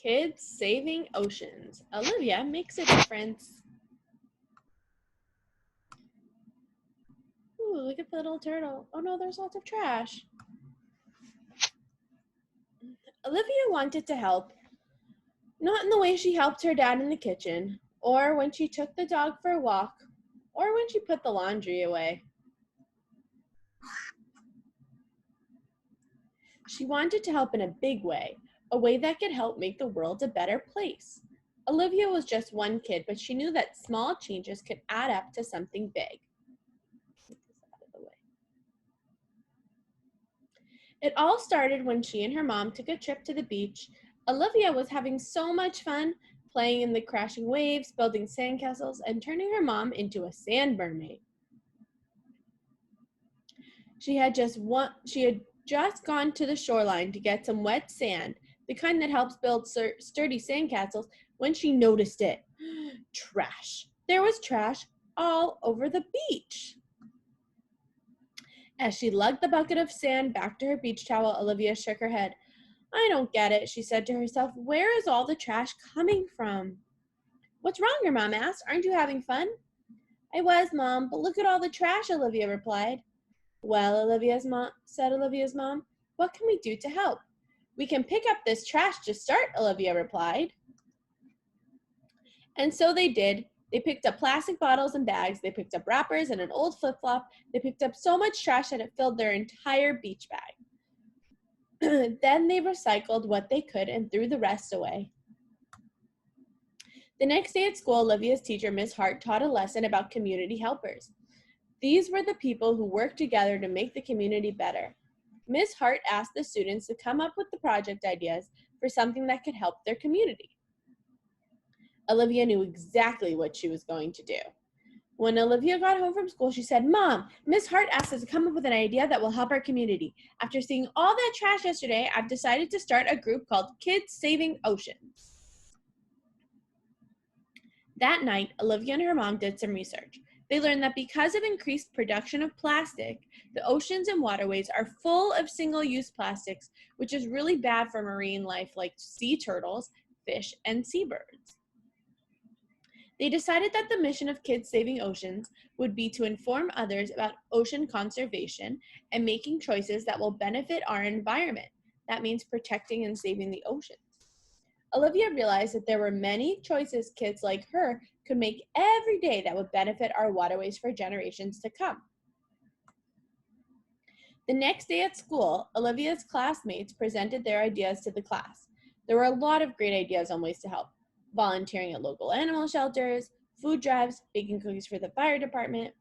Kids saving oceans. Olivia makes a difference. Ooh, look at the little turtle. Oh no, there's lots of trash. Olivia wanted to help, not in the way she helped her dad in the kitchen, or when she took the dog for a walk, or when she put the laundry away. She wanted to help in a big way, a way that could help make the world a better place. Olivia was just one kid, but she knew that small changes could add up to something big. It all started when she and her mom took a trip to the beach. Olivia was having so much fun playing in the crashing waves, building sandcastles, and turning her mom into a sand mermaid. She had just gone to the shoreline to get some wet sand, the kind that helps build sturdy sandcastles, when she noticed it. Trash. There was trash all over the beach. As she lugged the bucket of sand back to her beach towel, Olivia shook her head. I don't get it, she said to herself. Where is all the trash coming from? What's wrong? Her mom asked. Aren't you having fun? I was, Mom, but look at all the trash, Olivia replied. Well, said Olivia's mom, what can we do to help? We can pick up this trash to start, Olivia replied. And so they did. They picked up plastic bottles and bags. They picked up wrappers and an old flip-flop. They picked up so much trash that it filled their entire beach bag. Then they recycled what they could and threw the rest away. The next day at school, Olivia's teacher, Miss Hart, taught a lesson about community helpers. These were the people who worked together to make the community better. Miss Hart asked the students to come up with the project ideas for something that could help their community. Olivia knew exactly what she was going to do. When Olivia got home from school, she said, Mom, Miss Hart asked us to come up with an idea that will help our community. After seeing all that trash yesterday, I've decided to start a group called Kids Saving Oceans. That night, Olivia and her mom did some research. They learned that because of increased production of plastic, the oceans and waterways are full of single-use plastics, which is really bad for marine life like sea turtles, fish, and seabirds. They decided that the mission of Kids Saving Oceans would be to inform others about ocean conservation and making choices that will benefit our environment. That means protecting and saving the oceans. Olivia realized that there were many choices kids like her could make every day that would benefit our waterways for generations to come. The next day at school, Olivia's classmates presented their ideas to the class. There were a lot of great ideas on ways to help. Volunteering at local animal shelters, food drives, baking cookies for the fire department.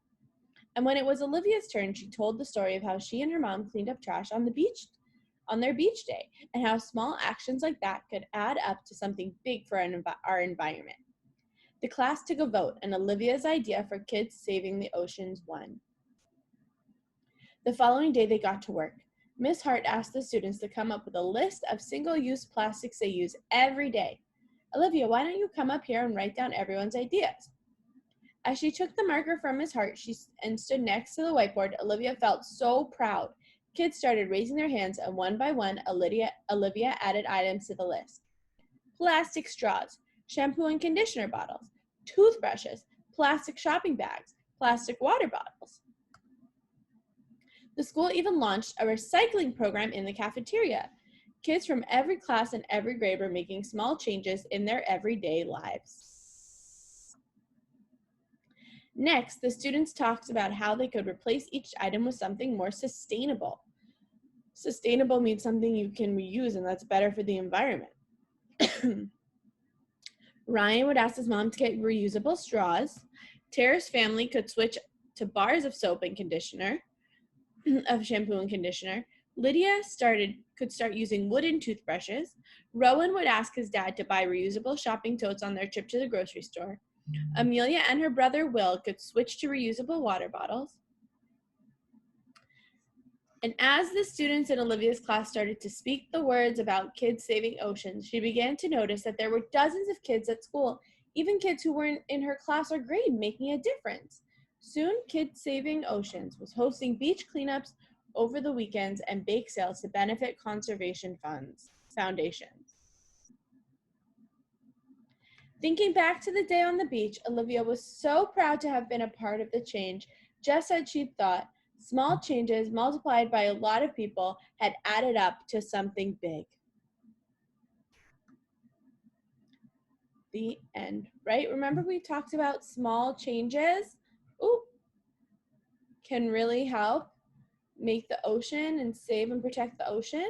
And when it was Olivia's turn, she told the story of how she and her mom cleaned up trash on their beach day, and how small actions like that could add up to something big for our environment. The class took a vote, and Olivia's idea for Kids Saving the Oceans won. The following day, they got to work. Miss Hart asked the students to come up with a list of single-use plastics they use every day. Olivia, why don't you come up here and write down everyone's ideas? As she took the marker from Miss Hart and stood next to the whiteboard, Olivia felt so proud. Kids started raising their hands, and one by one, Olivia added items to the list. Plastic straws, shampoo and conditioner bottles, toothbrushes, plastic shopping bags, plastic water bottles. The school even launched a recycling program in the cafeteria. Kids from every class and every grade were making small changes in their everyday lives. Next, the students talked about how they could replace each item with something more sustainable. Sustainable means something you can reuse, and that's better for the environment. Ryan would ask his mom to get reusable straws. Tara's family could switch to bars of soap and conditioner, of shampoo and conditioner. Lydia could start using wooden toothbrushes. Rowan would ask his dad to buy reusable shopping totes on their trip to the grocery store. Amelia and her brother Will could switch to reusable water bottles. And as the students in Olivia's class started to speak the words about Kids Saving Oceans, she began to notice that there were dozens of kids at school, even kids who weren't in her class or grade, making a difference. Soon, Kids Saving Oceans was hosting beach cleanups over the weekends and bake sales to benefit conservation foundations. Thinking back to the day on the beach, Olivia was so proud to have been a part of the change, just as she'd thought. Small changes multiplied by a lot of people had added up to something big. The end, right? Remember we talked about small changes? Ooh, can really help make the ocean and save and protect the ocean.